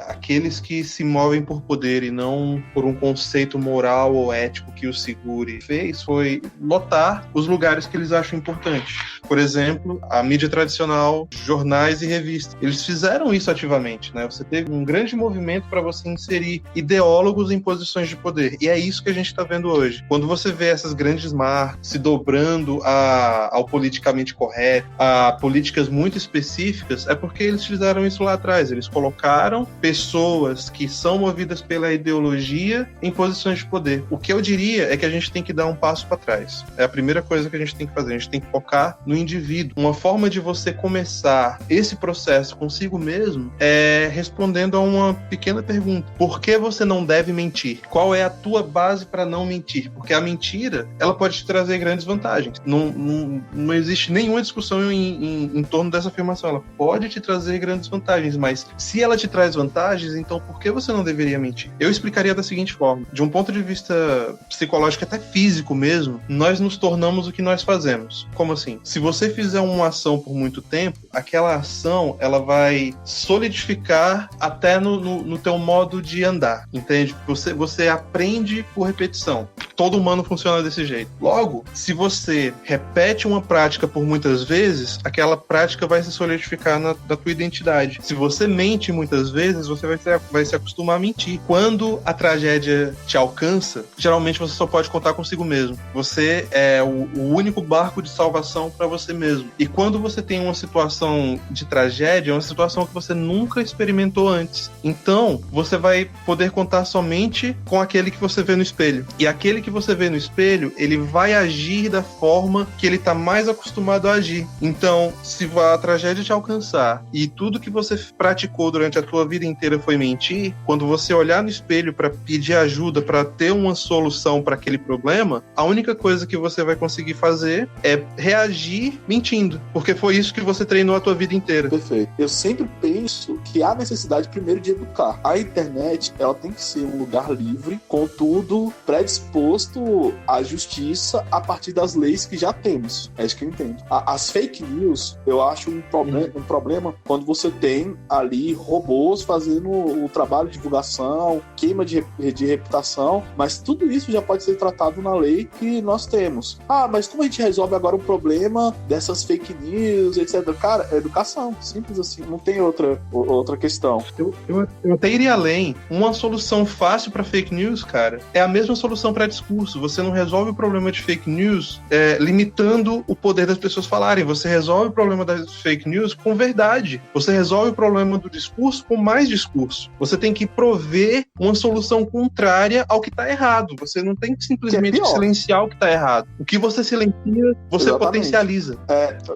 aqueles que se movem por poder e não por um conceito moral ou ético que os segure fez foi lotar os lugares que eles acham importantes. Por exemplo, a mídia tradicional, jornais e revistas. Eles fizeram isso ativamente, né? Você teve um grande movimento para você inserir ideólogos em posições de poder. E é isso que a gente está vendo hoje. Quando você vê essas grandes marcas se dobrando ao politicamente correto, a políticas muito específicas, é porque eles fizeram isso lá atrás. Eles colocaram pessoas que são movidas pela ideologia em posições de poder. O que eu diria é que a gente tem que dar um passo para trás. É a primeira coisa que a gente tem que fazer. A gente tem que focar no indivíduo. Uma forma de você começar esse processo consigo mesmo é respondendo a uma pequena pergunta. Por que você não deve mentir? Qual é a tua base para não mentir? Porque a mentira, ela pode te trazer grandes vantagens. Não existe nenhuma discussão em torno dessa afirmação. Ela pode te trazer grandes vantagens, mas se ela te traz vantagens, então por que você não deveria mentir? Eu explicaria da seguinte forma. De um ponto de vista psicológico, até físico mesmo, nós nos tornamos o que nós fazemos. Como assim? Se você fizer uma ação por muito tempo, aquela ação, ela vai solidificar até no teu modo de andar, entende? Você aprende por repetição. todo humano funciona desse jeito. Logo, se você repete uma prática por muitas vezes, aquela prática vai se solidificar na tua identidade. Se você mente muitas vezes, você vai se acostumar a mentir. Quando a tragédia te alcança, geralmente você só pode contar consigo mesmo. Você é o único barco de salvação para você mesmo. E quando você tem uma situação de tragédia, é uma situação que você nunca experimentou antes. Então, você vai poder contar somente com aquele que você vê no espelho. E aquele que você vê no espelho, ele vai agir da forma que ele está mais acostumado a agir. Então, se a tragédia te alcançar e tudo que você praticou durante a tua vida inteira foi mentir, quando você olhar no espelho para pedir ajuda, para ter uma solução para aquele problema, a única coisa que você vai conseguir fazer é reagir mentindo, porque foi isso que você treinou a tua vida inteira. Perfeito. Eu sempre penso que há necessidade primeiro de educar. A internet, ela tem que ser um lugar livre, contudo, predisposto à justiça a partir das leis que já temos. É isso que eu entendo. As fake news, eu acho um problema quando você tem ali robôs fazendo o trabalho de divulgação, queima de reputação, mas tudo isso já pode ser tratado na lei que nós temos. Mas como a gente resolve agora o problema dessas fake news, etc? Cara, é educação, simples assim, não tem outra questão. Eu até iria além. Uma solução fácil para fake news, cara, é a mesma solução para discurso. Você não resolve o problema de fake news limitando o poder das pessoas falarem. Você resolve o problema das fake news com verdade. Você resolve o problema do discurso com mais discurso. Você tem que prover uma solução contrária ao que está errado. Você não tem que simplesmente silenciar o que está errado. O que você silencia, você potencializa.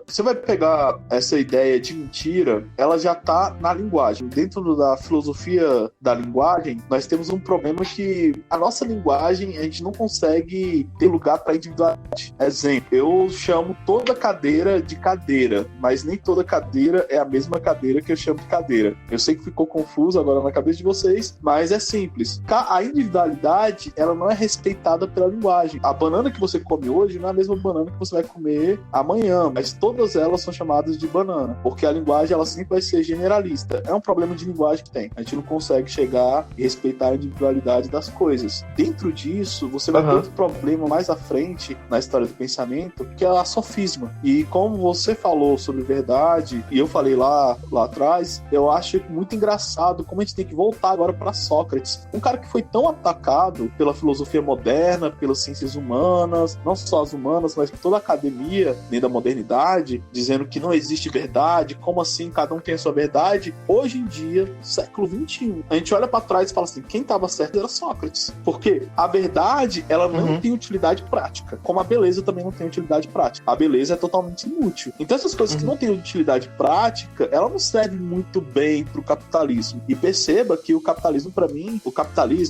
Você vai pegar essa ideia de mentira, ela já está na linguagem. Dentro da filosofia da linguagem, nós temos um problema que a nossa linguagem, a gente não consegue ter lugar para individualidade. Exemplo, eu chamo toda cadeira de cadeira, mas nem toda cadeira é a mesma cadeira que eu chamo de cadeira. Eu sei que ficou confuso agora na cabeça de vocês, mas é simples. A individualidade, ela não é respeitada pela linguagem. A banana que você come hoje não é a mesma banana que você vai comer amanhã, mas todas elas são chamadas de banana, porque a linguagem, ela sempre vai ser generalista. É um problema de linguagem que tem. A gente não consegue chegar e respeitar a individualidade das coisas. Dentro disso, você vai ter outro problema mais à frente na história do pensamento, que é a sofisma. E como você falou sobre verdade, e eu falei lá atrás, eu acho muito engraçado como a gente tem que voltar agora para Sócrates. Um cara que foi tão atacado pela filosofia moderna, pelas ciências humanas, não só as humanas, mas toda a academia, nem da modernidade, dizendo que não existe verdade, como assim cada um tem a sua verdade. Hoje em dia, século XXI, a gente olha para trás e fala assim, quem estava certo era Sócrates. Porque a verdade, ela não tem utilidade prática, como a beleza também não tem utilidade prática. A beleza é totalmente inútil. Então essas coisas que não têm utilidade prática, ela não serve muito bem pro capitalismo. E perceba que o capitalismo, para mim,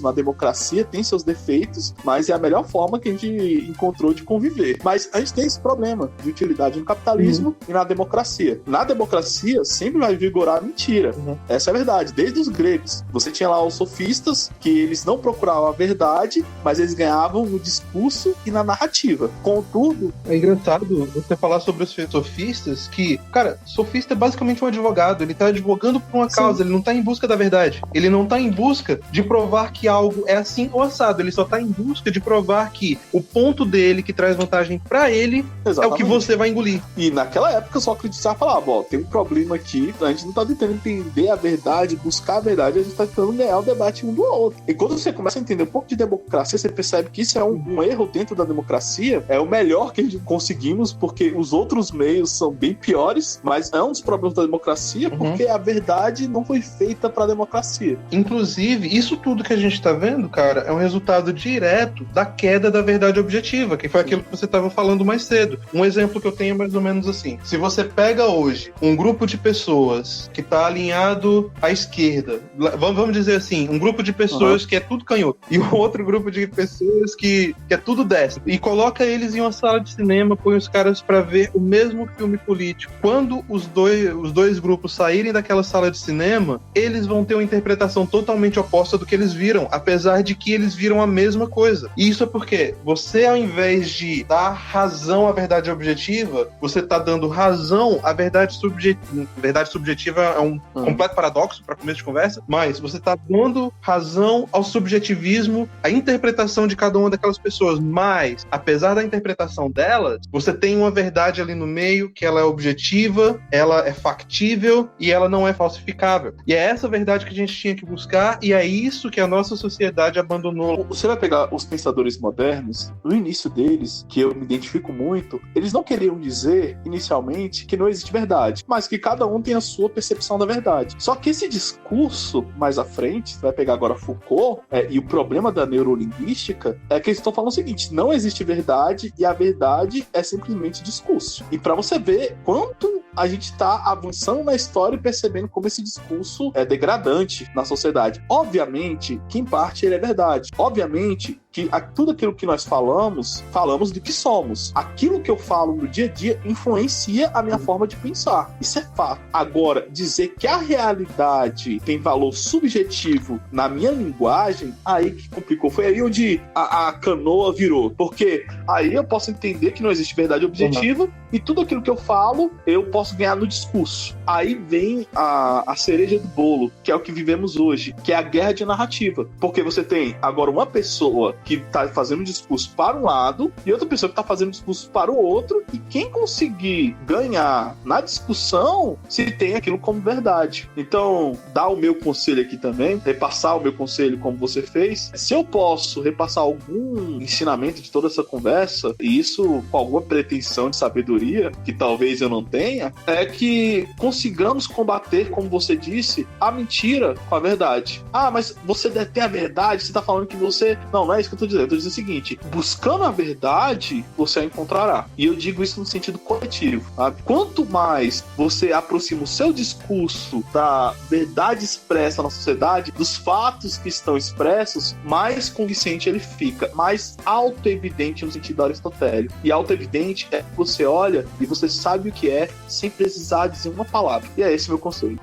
a democracia tem seus defeitos, mas é a melhor forma que a gente encontrou de conviver. Mas a gente tem esse problema de utilidade no capitalismo e na democracia. Na democracia, sempre vai vigorar a mentira. Essa é a verdade. Desde os gregos, você tinha lá os sofistas, que eles não procuravam a verdade, mas eles ganhavam no discurso e na narrativa. Contudo... É engraçado você falar sobre os sofistas, que, cara, sofista é basicamente um advogado. Ele tá advogando por uma causa, ele não tá em busca da verdade. Ele não tá em busca de provar que algo é assim ou assado. Ele só tá em busca de provar que o ponto dele que traz vantagem pra ele é o que você vai engolir. E naquela época, Sócrates falava, tem um problema aqui, a gente não tá tentando entender a verdade, buscar a verdade, a gente tá tentando ganhar o debate um do outro. E quando você começa a entender um pouco de democracia, você percebe que isso é um erro dentro da democracia, é o melhor que a gente conseguimos, porque os outros meios são bem piores, mas é um dos problemas da democracia, porque a verdade não foi feita pra democracia. Inclusive, isso tudo que a gente tá vendo, cara, é um resultado direto da queda da verdade objetiva, que foi aquilo que você tava falando mais cedo. Um exemplo que eu tenho é mais ou menos assim. Se você pega hoje um grupo de pessoas que tá alinhado à esquerda, vamos dizer assim, um grupo de pessoas que é tudo canhoto, e um outro grupo de pessoas que é tudo destro, e coloca eles em uma sala de cinema, põe os caras pra ver o mesmo filme político. Quando os dois grupos saírem daquela sala de cinema, eles vão ter uma interpretação totalmente oposta do que eles viram, apesar de que eles viram a mesma coisa. E isso é porque você, ao invés de dar razão à verdade objetiva, você tá dando razão à verdade subjetiva. Verdade subjetiva é completo paradoxo para começo de conversa, mas você está dando razão ao subjetivismo, à interpretação de cada uma daquelas pessoas, mas, apesar da interpretação delas, você tem uma verdade ali no meio, que ela é objetiva, ela é factível e ela não é falsificável. E é essa verdade que a gente tinha que buscar, e é isso que a nossa sociedade abandonou. Você vai pegar os pensadores modernos, no início deles, que eu me identifico muito, eles não queriam dizer, inicialmente, que não existe verdade, mas que cada um tem a sua percepção da verdade. Só que esse discurso, mais à frente, você vai pegar agora Foucault, e o problema da neurolinguística é que eles estão falando o seguinte: não existe verdade e a verdade é simplesmente discurso. E para você ver quanto a gente está avançando na história e percebendo como esse discurso é degradante na sociedade. Obviamente que em parte ele é verdade. Obviamente que tudo aquilo que nós falamos do que somos. Aquilo que eu falo no dia a dia influencia a minha forma de pensar. Isso é fato. Agora, dizer que a realidade tem valor subjetivo na minha linguagem, aí que complicou. Foi aí onde a canoa virou. Porque aí eu posso entender que não existe verdade objetiva e tudo aquilo que eu falo, eu posso ganhar no discurso. Aí vem a cereja do bolo, que é o que vivemos hoje, que é a guerra de narrativa. Porque você tem agora uma pessoa que está fazendo um discurso para um lado e outra pessoa que está fazendo um discurso para o outro, e quem conseguir ganhar na discussão se tem aquilo como verdade. Então, dar o meu conselho aqui também, repassar o meu conselho como você fez. Se eu posso repassar algum ensinamento de toda essa conversa, e isso com alguma pretensão de sabedoria, que talvez eu não tenha, é que consigamos combater, como você disse, a mentira com a verdade. Ah, mas você detém a verdade, você está falando que você... Não é isso que eu tô dizendo. Eu tô dizendo o seguinte: buscando a verdade, você a encontrará. E eu digo isso no sentido coletivo, sabe? Quanto mais você aproxima o seu discurso da verdade expressa na sociedade, dos fatos que estão expressos, mais convincente ele fica, mais auto-evidente no sentido aristotélico. E auto-evidente é que você olha e você sabe o que é, sem precisar dizer uma palavra. E é esse meu conselho.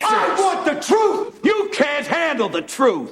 I want the truth! You can't handle the truth!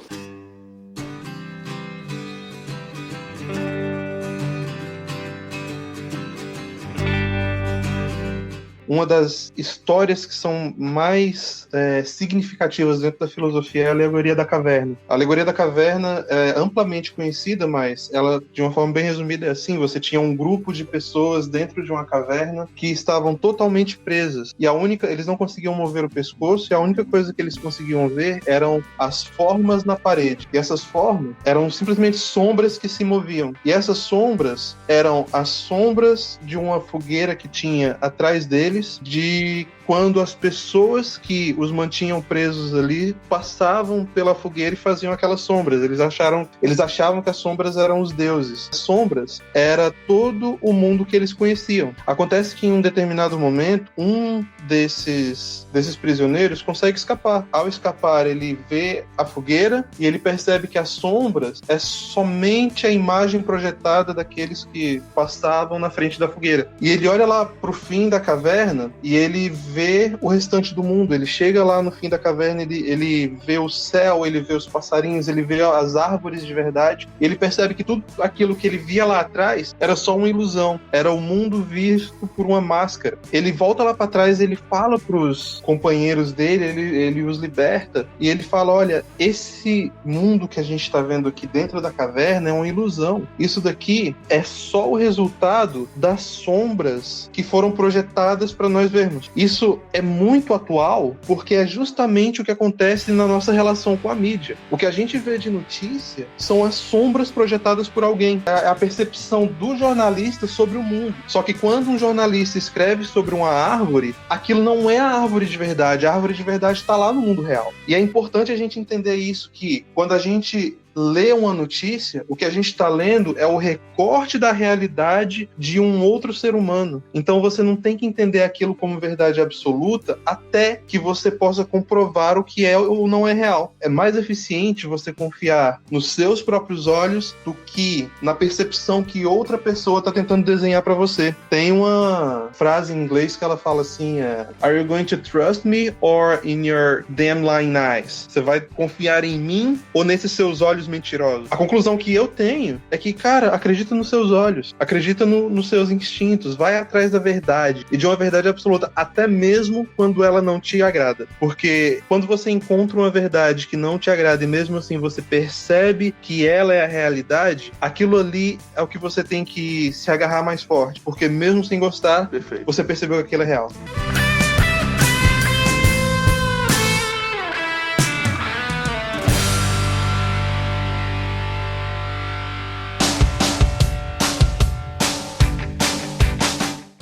Uma das histórias que são mais significativas dentro da filosofia é a alegoria da caverna. A alegoria da caverna é amplamente conhecida, mas ela, de uma forma bem resumida, é assim: você tinha um grupo de pessoas dentro de uma caverna que estavam totalmente presas, e eles não conseguiam mover o pescoço, e a única coisa que eles conseguiam ver eram as formas na parede. E essas formas eram simplesmente sombras que se moviam. E essas sombras eram as sombras de uma fogueira que tinha atrás deles, de quando as pessoas que os mantinham presos ali passavam pela fogueira e faziam aquelas sombras. Eles achavam que as sombras eram os deuses. As sombras era todo o mundo que eles conheciam. Acontece que em um determinado momento, um desses prisioneiros consegue escapar. Ao escapar, ele vê a fogueira e ele percebe que as sombras é somente a imagem projetada daqueles que passavam na frente da fogueira. E ele olha lá pro fim da caverna e ele vê o restante do mundo. Ele chega lá no fim da caverna, ele vê o céu, ele vê os passarinhos, ele vê as árvores de verdade. Ele percebe que tudo aquilo que ele via lá atrás era só uma ilusão, era o mundo visto por uma máscara. Ele volta lá para trás, ele fala pros companheiros dele, ele os liberta, e ele fala: olha, esse mundo que a gente está vendo aqui dentro da caverna é uma ilusão. Isso daqui é só o resultado das sombras que foram projetadas para nós vermos. Isso é muito atual, porque é justamente o que acontece na nossa relação com a mídia. O que a gente vê de notícia são as sombras projetadas por alguém. É a percepção do jornalista sobre o mundo. Só que quando um jornalista escreve sobre uma árvore, aquilo não é a árvore de verdade. A árvore de verdade está lá no mundo real. E é importante a gente entender isso, que quando a gente lê uma notícia, o que a gente está lendo é o recorte da realidade de um outro ser humano. Então você não tem que entender aquilo como verdade absoluta até que você possa comprovar o que é ou não é real. É mais eficiente você confiar nos seus próprios olhos do que na percepção que outra pessoa está tentando desenhar para você. Tem uma frase em inglês que ela fala assim: Are you going to trust me or in your damn lying eyes? Você vai confiar em mim ou nesses seus olhos olhos mentirosos. A conclusão que eu tenho é que, cara, acredita nos seus olhos, acredita nos seus instintos, vai atrás da verdade, e de uma verdade absoluta, até mesmo quando ela não te agrada. Porque quando você encontra uma verdade que não te agrada e mesmo assim você percebe que ela é a realidade, aquilo ali é o que você tem que se agarrar mais forte, porque mesmo sem gostar, Perfeito. você percebeu que aquilo é real.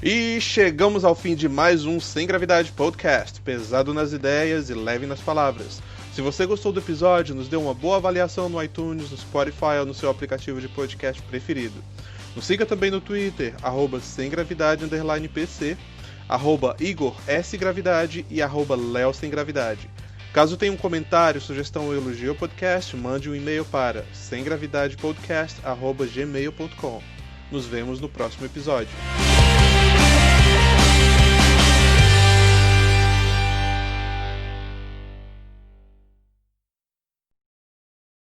E chegamos ao fim de mais um Sem Gravidade Podcast, pesado nas ideias e leve nas palavras. Se você gostou do episódio, nos dê uma boa avaliação no iTunes, no Spotify ou no seu aplicativo de podcast preferido. Nos siga também no Twitter, @semgravidade_pc, @IgorSGravidade e @LeoSemGravidade. Caso tenha um comentário, sugestão ou elogio ao podcast, mande um e-mail para semgravidadepodcast@gmail.com. Nos vemos no próximo episódio.